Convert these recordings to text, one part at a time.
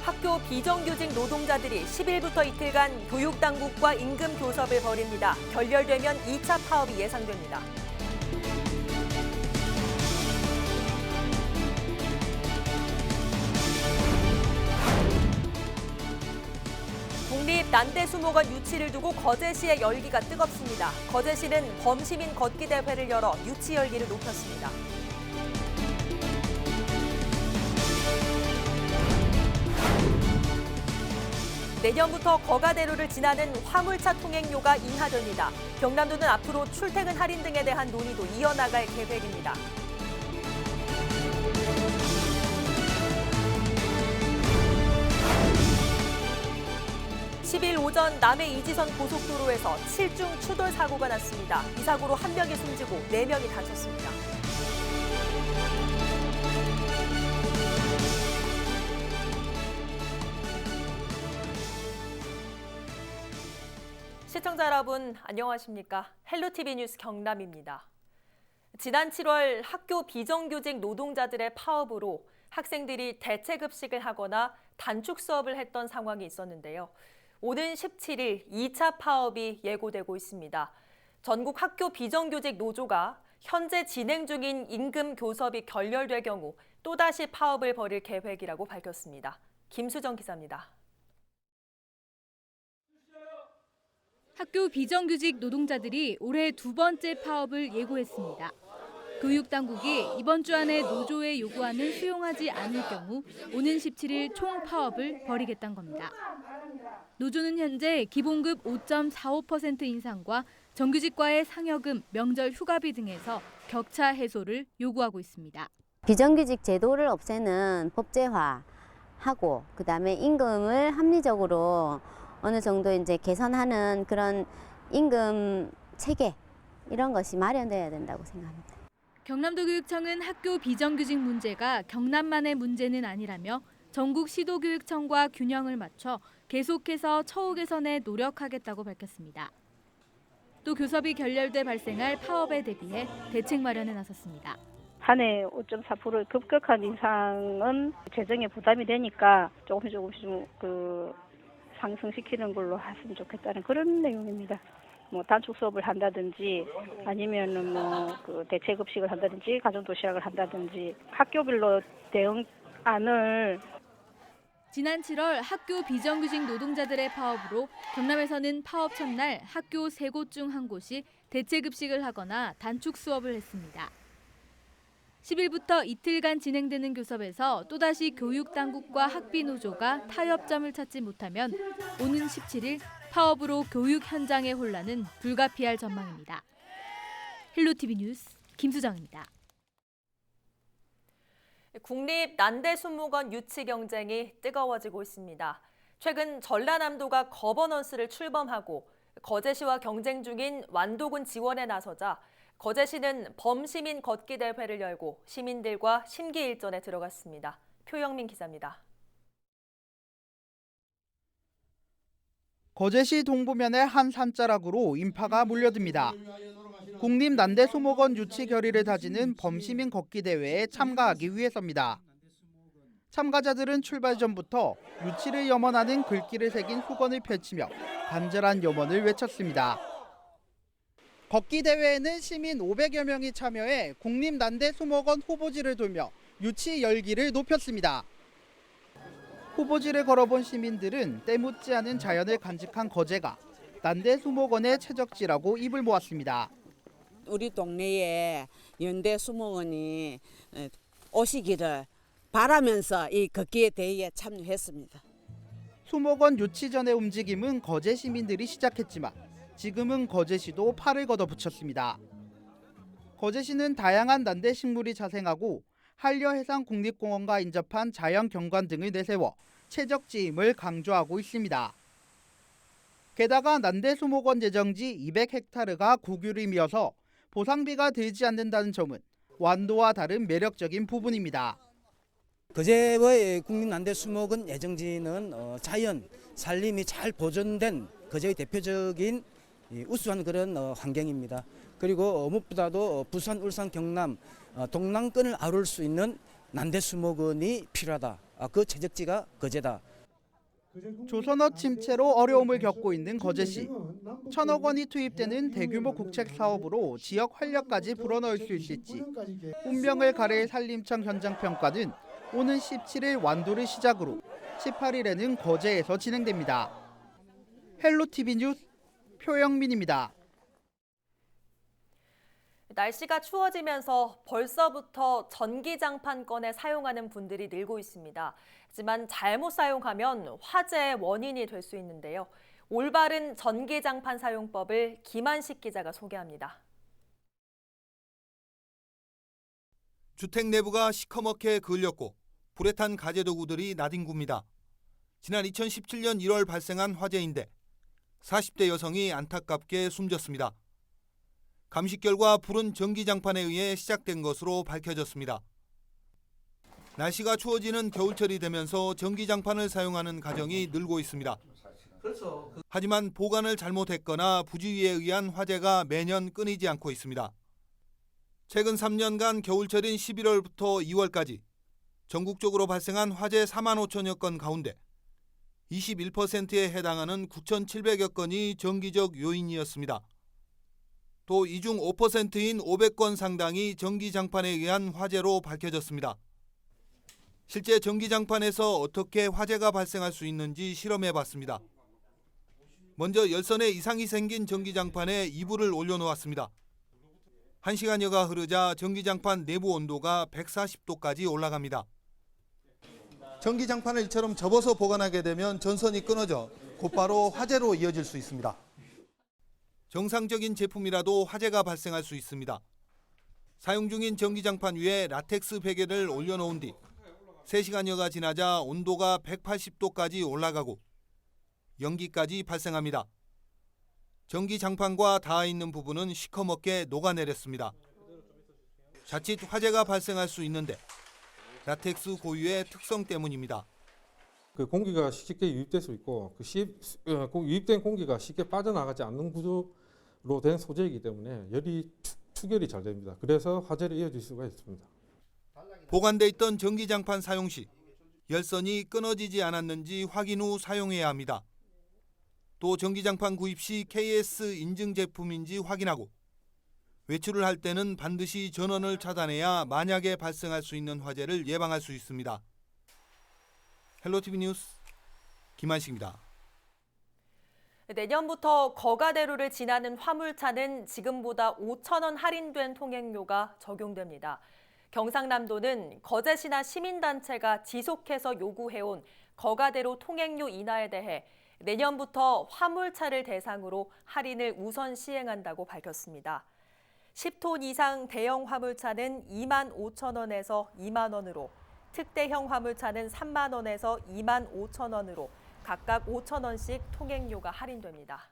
학교 비정규직 노동자들이 10일부터 이틀간 교육당국과 임금 교섭을 벌입니다. 결렬되면 2차 파업이 예상됩니다. 국립 난대수목원 유치를 두고 거제시의 열기가 뜨겁습니다. 거제시는 범시민 걷기 대회를 열어 유치 열기를 높였습니다. 내년부터 거가대로를 지나는 화물차 통행료가 인하됩니다. 경남도는 앞으로 출퇴근 할인 등에 대한 논의도 이어나갈 계획입니다. (10일) 오전 남해 이지선 고속도로에서 7중 추돌 사고가 났습니다. 이 사고로 1명이 숨지고 4명이 다쳤습니다. 시청자 여러분, 안녕하십니까? 헬로티비 뉴스 경남입니다. 지난 7월 학교 비정규직 노동자들의 파업으로 학생들이 대체급식을 하거나 단축 수업을 했던 상황이 있었는데요. 오는 17일 2차 파업이 예고되고 있습니다. 전국 학교 비정규직 노조가 현재 진행 중인 임금 교섭이 결렬될 경우 또다시 파업을 벌일 계획이라고 밝혔습니다. 김수정 기자입니다. 학교 비정규직 노동자들이 올해 2번째 파업을 예고했습니다. 교육당국이 이번 주 안에 노조의 요구안을 수용하지 않을 경우 오는 17일 총파업을 벌이겠다는 겁니다. 노조는 현재 기본급 5.45% 인상과 정규직과의 상여금, 명절 휴가비 등에서 격차 해소를 요구하고 있습니다. 비정규직 제도를 없애는 법제화하고 그다음에 임금을 합리적으로 어느 정도 이제 개선하는 그런 임금 체계 이런 것이 마련돼야 된다고 생각합니다. 경남도 교육청은 학교 비정규직 문제가 경남만의 문제는 아니라며 전국 시도교육청과 균형을 맞춰 계속해서 처우 개선에 노력하겠다고 밝혔습니다. 또 교섭이 결렬돼 발생할 파업에 대비해 대책 마련에 나섰습니다. 한 해 5.4% 급격한 인상은 재정에 부담이 되니까 조금씩 상승시키는 걸로 했으면 좋겠다는 그런 내용입니다. 단축 수업을 한다든지 아니면은 대체급식을 한다든지 가정도시락을 한다든지 학교별로 대응안을. 지난 7월 학교 비정규직 노동자들의 파업으로 경남에서는 파업 첫날 학교 3곳 중 1곳이 대체급식을 하거나 단축 수업을 했습니다. 10일부터 이틀간 진행되는 교섭에서 또다시 교육당국과 학비노조가 타협점을 찾지 못하면 오는 17일 파업으로 교육 현장의 혼란은 불가피할 전망입니다. 헬로티비 뉴스 김수정입니다. 국립 난대수목원 유치 경쟁이 뜨거워지고 있습니다. 최근 전라남도가 거버넌스를 출범하고 거제시와 경쟁 중인 완도군 지원에 나서자 거제시는 범시민 걷기 대회를 열고 시민들과 심기일전에 들어갔습니다. 표영민 기자입니다. 거제시 동부면의 한 산자락으로 인파가 몰려듭니다. 국립 난대수목원 유치 결의를 다지는 범시민 걷기 대회에 참가하기 위해서입니다. 참가자들은 출발 전부터 유치를 염원하는 글귀를 새긴 수건을 펼치며 간절한 염원을 외쳤습니다. 걷기 대회에는 시민 500여 명이 참여해 국립 난대수목원 후보지를 돌며 유치 열기를 높였습니다. 후보지를 걸어본 시민들은 때묻지 않은 자연을 간직한 거제가 난대수목원의 최적지라고 입을 모았습니다. 우리 동네에 연대수목원이 오시기를 바라면서 이 걷기 대회에 참여했습니다. 수목원 유치 전의 움직임은 거제 시민들이 시작했지만 지금은 거제시도 팔을 걷어붙였습니다. 거제시는 다양한 난대 식물이 자생하고 한려해상국립공원과 인접한 자연경관 등을 내세워 최적지임을 강조하고 있습니다. 게다가 난대수목원 예정지 200헥타르가 국유림이어서 보상비가 들지 않는다는 점은 완도와 다른 매력적인 부분입니다. 거제의 국립난대수목원 예정지는 자연 산림이 잘 보존된 거제의 대표적인 우수한 그런 환경입니다. 그리고 무엇보다도 부산, 울산, 경남 동남권을 아울 수 있는 난대수목원이 필요하다. 그 최적지가 거제다. 조선어 침체로 어려움을 겪고 있는 거제시. 1,000억 원이 투입되는 대규모 국책 사업으로 지역 활력까지 불어넣을 수 있을지 운명을 가릴 산림청 현장 평가는 오는 17일 완도를 시작으로 18일에는 거제에서 진행됩니다. 헬로티비 뉴스 표영민입니다. 날씨가 추워지면서 벌써부터 전기장판권에 사용하는 분들이 늘고 있습니다. 하지만 잘못 사용하면 화재의 원인이 될 수 있는데요. 올바른 전기장판 사용법을 김한식 기자가 소개합니다. 주택 내부가 시커멓게 그을렸고 불에 탄 가재도구들이 나뒹굽니다. 지난 2017년 1월 발생한 화재인데 40대 여성이 안타깝게 숨졌습니다. 감식 결과 불은 전기장판에 의해 시작된 것으로 밝혀졌습니다. 날씨가 추워지는 겨울철이 되면서 전기장판을 사용하는 가정이 늘고 있습니다. 하지만 보관을 잘못했거나 부주의에 의한 화재가 매년 끊이지 않고 있습니다. 최근 3년간 겨울철인 11월부터 2월까지 전국적으로 발생한 화재 4만 5천여 건 가운데 21%에 해당하는 9,700여 건이 정기적 요인이었습니다. 또 이 중 5%인 500건 상당이 전기장판에 의한 화재로 밝혀졌습니다. 실제 전기장판에서 어떻게 화재가 발생할 수 있는지 실험해봤습니다. 먼저 열선에 이상이 생긴 전기장판에 이불을 올려놓았습니다. 1시간여가 흐르자 전기장판 내부 온도가 140도까지 올라갑니다. 전기장판을 이처럼 접어서 보관하게 되면 전선이 끊어져 곧바로 화재로 이어질 수 있습니다. 정상적인 제품이라도 화재가 발생할 수 있습니다. 사용 중인 전기장판 위에 라텍스 베개를 올려놓은 뒤 3시간여가 지나자 온도가 180도까지 올라가고 연기까지 발생합니다. 전기장판과 닿아 있는 부분은 시커멓게 녹아내렸습니다. 자칫 화재가 발생할 수 있는데 라텍스 고유의 특성 때문입니다. 그 공기가 쉽게 유입될 수 있고 유입된 공기가 쉽게 빠져나가지 않는 구조로 된 소재이기 때문에 열이 추결이 잘 됩니다. 그래서 화재를 이어질 수가 있습니다. 보관돼 있던 전기장판 사용 시 열선이 끊어지지 않았는지 확인 후 사용해야 합니다. 또 전기장판 구입 시 KS 인증 제품인지 확인하고 외출을 할 때는 반드시 전원을 차단해야 만약에 발생할 수 있는 화재를 예방할 수 있습니다. 헬로티비 뉴스 김한식입니다. 내년부터 거가대로를 지나는 화물차는 지금보다 5천 원 할인된 통행료가 적용됩니다. 경상남도는 거제시나 시민단체가 지속해서 요구해온 거가대로 통행료 인하에 대해 내년부터 화물차를 대상으로 할인을 우선 시행한다고 밝혔습니다. 10톤 이상 대형 화물차는 2만 5천 원에서 2만 원으로, 특대형 화물차는 3만 원에서 2만 5천 원으로 각각 5천 원씩 통행료가 할인됩니다.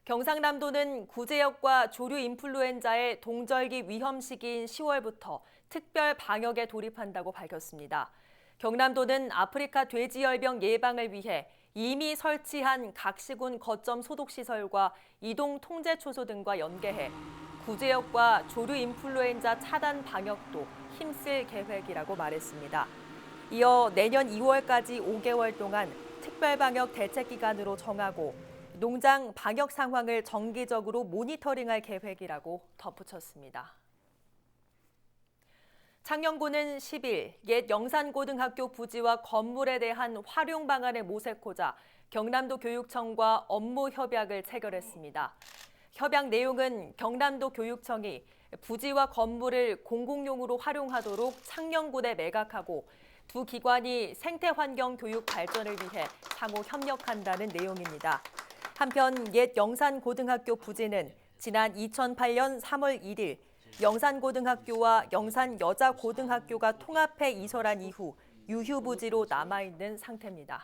경상남도는 구제역과 조류 인플루엔자의 동절기 위험 시기인 10월부터 특별 방역에 돌입한다고 밝혔습니다. 경남도는 아프리카 돼지열병 예방을 위해 이미 설치한 각 시군 거점 소독시설과 이동 통제 초소 등과 연계해 구제역과 조류 인플루엔자 차단 방역도 힘쓸 계획이라고 말했습니다. 이어 내년 2월까지 5개월 동안 특별방역 대책기간으로 정하고 농장 방역 상황을 정기적으로 모니터링할 계획이라고 덧붙였습니다. 창녕군은 10일 옛 영산고등학교 부지와 건물에 대한 활용 방안을 모색하자 경남도 교육청과 업무 협약을 체결했습니다. 협약 내용은 경남도 교육청이 부지와 건물을 공공용으로 활용하도록 창녕군에 매각하고 두 기관이 생태환경 교육 발전을 위해 상호 협력한다는 내용입니다. 한편 옛 영산고등학교 부지는 지난 2008년 3월 1일 영산고등학교와 영산여자고등학교가 통합해 이설한 이후 유휴부지로 남아있는 상태입니다.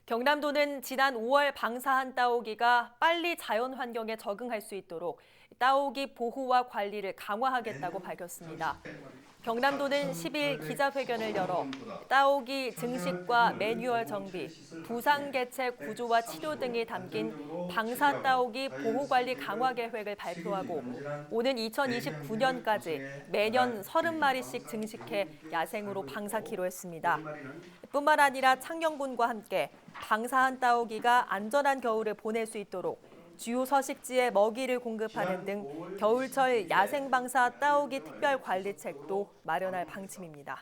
경남도는 지난 5월 방사한 따오기가 빨리 자연환경에 적응할 수 있도록 따오기 보호와 관리를 강화하겠다고 밝혔습니다. 경남도는 10일 기자회견을 열어 따오기 증식과 매뉴얼 정비, 부상 개체 구조와 치료 등이 담긴 방사 따오기 보호관리 강화 계획을 발표하고 오는 2029년까지 매년 30마리씩 증식해 야생으로 방사키로 했습니다. 뿐만 아니라 창녕군과 함께 방사한 따오기가 안전한 겨울을 보낼 수 있도록 주요 서식지에 먹이를 공급하는 등 겨울철 야생방사 따오기 특별관리책도 마련할 방침입니다.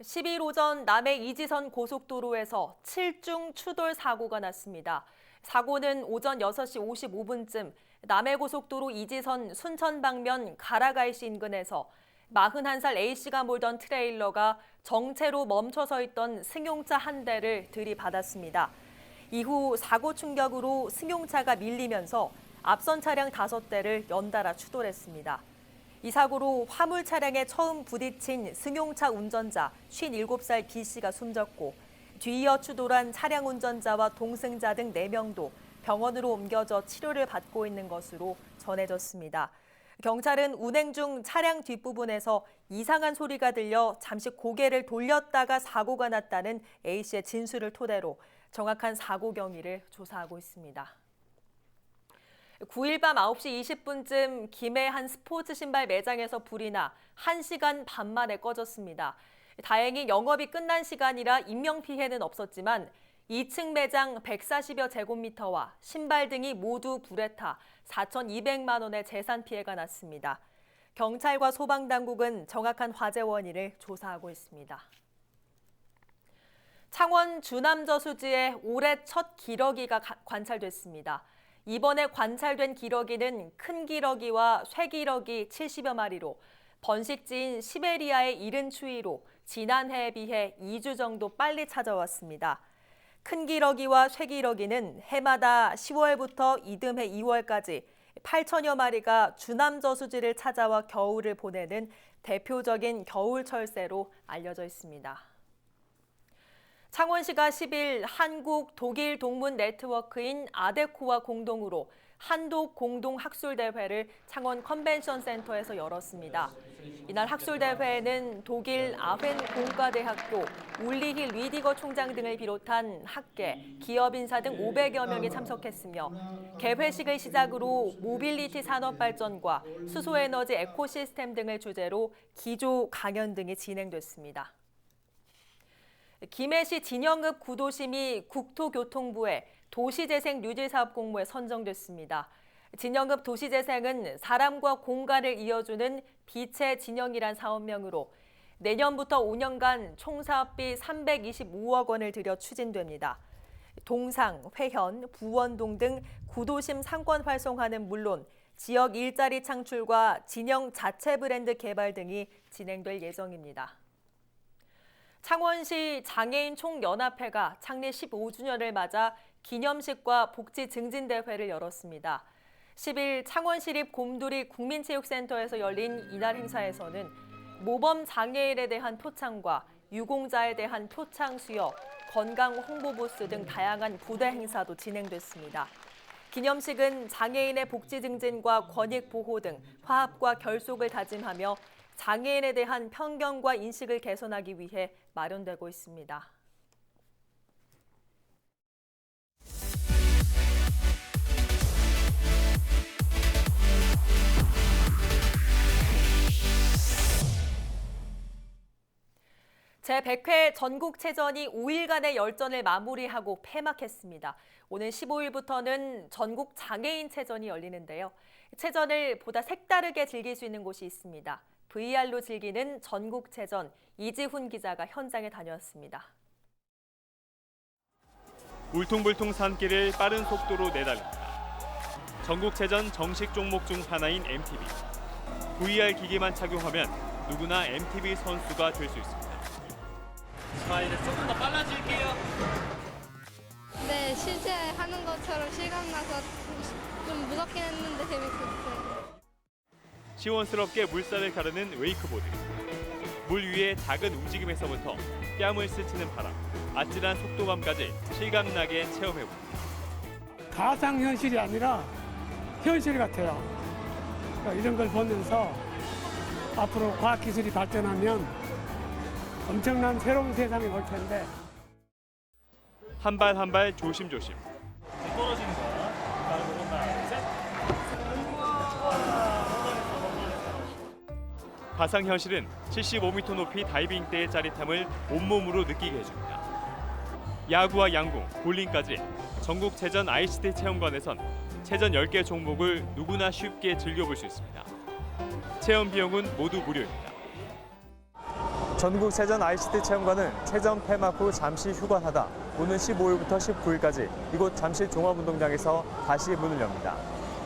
(10일) 오전 남해 이지선 고속도로에서 7중 추돌 사고가 났습니다. 사고는 오전 6시 55분쯤 남해고속도로 이지선 순천 방면 가라갈시 인근에서 41살 A씨가 몰던 트레일러가 정체로 멈춰서 있던 승용차 한 대를 들이받았습니다. 이후 사고 충격으로 승용차가 밀리면서 앞선 차량 5대를 연달아 추돌했습니다. 이 사고로 화물 차량에 처음 부딪힌 승용차 운전자 57살 B씨가 숨졌고 뒤이어 추돌한 차량 운전자와 동승자 등 4명도 병원으로 옮겨져 치료를 받고 있는 것으로 전해졌습니다. 경찰은 운행 중 차량 뒷부분에서 이상한 소리가 들려 잠시 고개를 돌렸다가 사고가 났다는 A씨의 진술을 토대로 정확한 사고 경위를 조사하고 있습니다. 9일 밤 9시 20분쯤 김해 한 스포츠 신발 매장에서 불이 나 1시간 반 만에 꺼졌습니다. 다행히 영업이 끝난 시간이라 인명피해는 없었지만 2층 매장 140여 제곱미터와 신발 등이 모두 불에 타 4,200만 원의 재산 피해가 났습니다. 경찰과 소방당국은 정확한 화재 원인을 조사하고 있습니다. 창원 주남저수지에 올해 첫 기러기가 관찰됐습니다. 이번에 관찰된 기러기는 큰 기러기와 쇠기러기 70여 마리로 번식지인 시베리아의 이른 추위로 지난해에 비해 2주 정도 빨리 찾아왔습니다. 큰 기러기와 쇠기러기는 해마다 10월부터 이듬해 2월까지 8천여 마리가 주남저수지를 찾아와 겨울을 보내는 대표적인 겨울 철새로 알려져 있습니다. 창원시가 10일 한국 독일 동문 네트워크인 아데코와 공동으로 한독 공동 학술대회를 창원 컨벤션 센터에서 열었습니다. 이날 학술대회에는 독일 아헨 공과대학교 울리힐 리디거 총장 등을 비롯한 학계, 기업 인사 등 500여 명이 참석했으며 개회식을 시작으로 모빌리티 산업 발전과 수소에너지 에코시스템 등을 주제로 기조 강연 등이 진행됐습니다. 김해시 진영읍 구도심이 국토교통부의 도시재생 뉴딜사업 공모에 선정됐습니다. 진영읍 도시재생은 사람과 공간을 이어주는 빛의 진영이란 사업명으로 내년부터 5년간 총 사업비 325억 원을 들여 추진됩니다. 동상, 회현, 부원동 등 구도심 상권 활성화는 물론 지역 일자리 창출과 진영 자체 브랜드 개발 등이 진행될 예정입니다. 창원시 장애인 총연합회가 창립 15주년을 맞아 기념식과 복지 증진 대회를 열었습니다. 10일 창원시립 곰돌이 국민체육센터에서 열린 이날 행사에서는 모범 장애인에 대한 표창과 유공자에 대한 표창 수여, 건강 홍보 부스 등 다양한 부대 행사도 진행됐습니다. 기념식은 장애인의 복지 증진과 권익 보호 등 화합과 결속을 다짐하며 장애인에 대한 편견과 인식을 개선하기 위해 마련되고 있습니다. 제100회 전국체전이 5일간의 열전을 마무리하고 폐막했습니다. 오늘 15일부터는 전국 장애인체전이 열리는데요. 체전을 보다 색다르게 즐길 수 있는 곳이 있습니다. VR로 즐기는 전국체전, 이지훈 기자가 현장에 다녀왔습니다. 울퉁불퉁 산길을 빠른 속도로 내달립니다. 전국체전 정식 종목 중 하나인 MTB. VR 기기만 착용하면 누구나 MTB 선수가 될 수 있습니다. 자, 이제 조금 더 빨라질게요. 네, 실제 하는 것처럼 실감나서 좀 무섭긴 했는데 재밌었어요. 시원스럽게 물살을 가르는 웨이크보드. 물 위의 작은 움직임에서부터 뺨을 스치는 바람, 아찔한 속도감까지 실감나게 체험해봅니다. 가상현실이 아니라 현실 같아요. 이런 걸 보면서 앞으로 과학기술이 발전하면 엄청난 새로운 세상이 올 텐데 한 발 한 발 조심조심. 떨어지는 거야. 가상현실은 75m 높이 다이빙 때의 짜릿함을 온몸으로 느끼게 해줍니다. 야구와 양궁, 볼링까지 전국체전 ICT 체험관에선 체전 10개 종목을 누구나 쉽게 즐겨볼 수 있습니다. 체험 비용은 모두 무료입니다. 전국체전 ICT 체험관은 체전 폐막 후 잠시 휴관하다 오는 15일부터 19일까지 이곳 잠실 종합운동장에서 다시 문을 엽니다.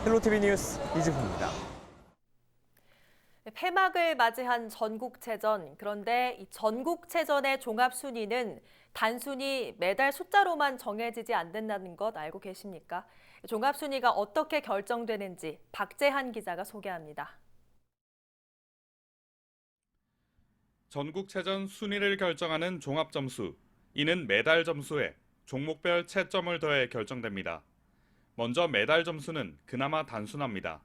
헬로티비 뉴스 이주호입니다. 폐막을 맞이한 전국체전. 그런데 이 전국체전의 종합순위는 단순히 메달 숫자로만 정해지지 않는다는 것 알고 계십니까? 종합순위가 어떻게 결정되는지 박재한 기자가 소개합니다. 전국체전 순위를 결정하는 종합점수, 이는 메달 점수에 종목별 채점을 더해 결정됩니다. 먼저 메달 점수는 그나마 단순합니다.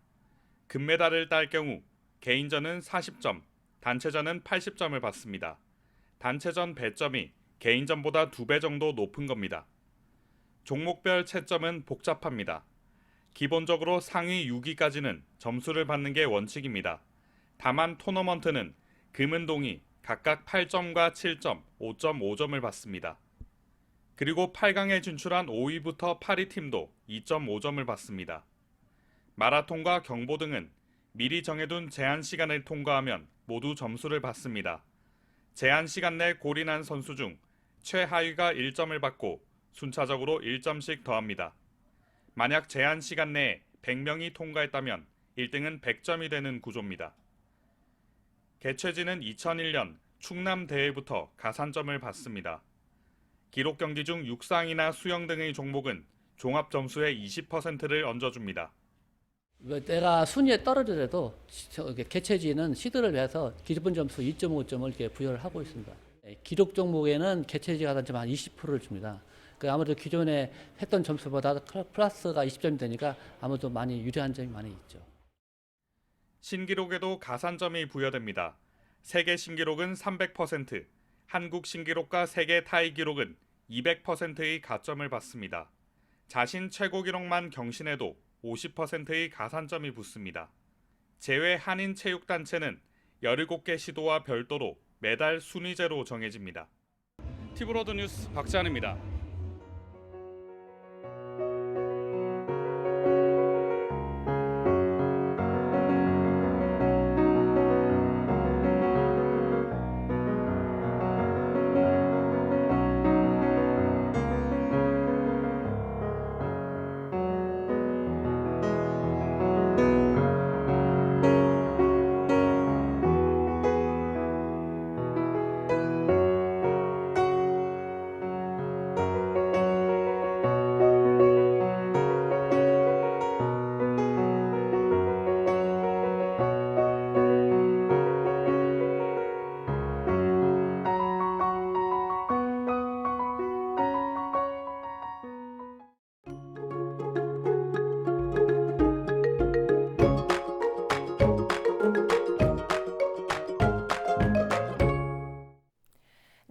금메달을 딸 경우 개인전은 40점, 단체전은 80점을 받습니다. 단체전 배점이 개인전보다 2배 정도 높은 겁니다. 종목별 채점은 복잡합니다. 기본적으로 상위 6위까지는 점수를 받는 게 원칙입니다. 다만 토너먼트는 금은동이 각각 8점과 7점, 5.5점을 받습니다. 그리고 8강에 진출한 5위부터 8위 팀도 2.5점을 받습니다. 마라톤과 경보 등은 미리 정해둔 제한 시간을 통과하면 모두 점수를 받습니다. 제한 시간 내 골인한 선수 중 최하위가 1점을 받고 순차적으로 1점씩 더합니다. 만약 제한 시간 내에 100명이 통과했다면 1등은 100점이 되는 구조입니다. 개최지는 2001년 충남대회부터 가산점을 받습니다. 기록 경기 중 육상이나 수영 등의 종목은 종합 점수의 20%를 얹어줍니다. 내가 순위에 떨어지더라도 개최지는 시드를 위해서 기본 점수 2.5점을 이렇게 부여를 하고 있습니다. 기록 종목에는 개최지가 한 20%를 줍니다. 아무래도 기존에 했던 점수보다 플러스가 20점이 되니까 아무래도 많이 유리한 점이 많이 있죠. 신기록에도 가산점이 부여됩니다. 세계 신기록은 300%, 한국 신기록과 세계 타이 기록은 200%의 가점을 받습니다. 자신 최고 기록만 경신해도 50%의 가산점이 붙습니다. 제외 한인 체육단체는 17개 시도와 별도로 메달 순위제로 정해집니다. 티브로드 뉴스 박재한입니다.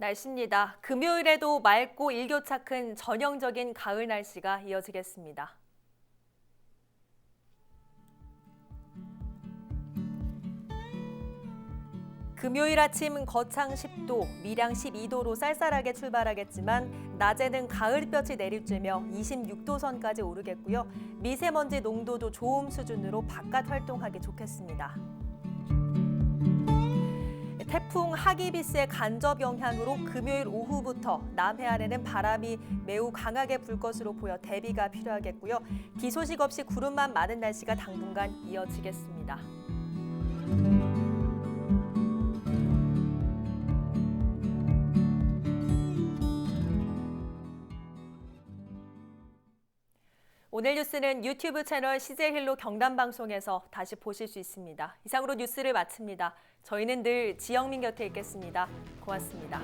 날씨입니다. 금요일에도 맑고 일교차 큰 전형적인 가을 날씨가 이어지겠습니다. 금요일 아침 거창 10도, 밀양 12도로 쌀쌀하게 출발하겠지만 낮에는 가을볕이 내리쬐며 26도 선까지 오르겠고요. 미세먼지 농도도 좋음 수준으로 바깥 활동하기 좋겠습니다. 태풍 하기비스의 간접 영향으로 금요일 오후부터 남해안에는 바람이 매우 강하게 불 것으로 보여 대비가 필요하겠고요. 비 소식 없이 구름만 많은 날씨가 당분간 이어지겠습니다. 오늘 뉴스는 유튜브 채널 CJ 헬로 경남방송에서 다시 보실 수 있습니다. 이상으로 뉴스를 마칩니다. 저희는 늘 지영민 곁에 있겠습니다. 고맙습니다.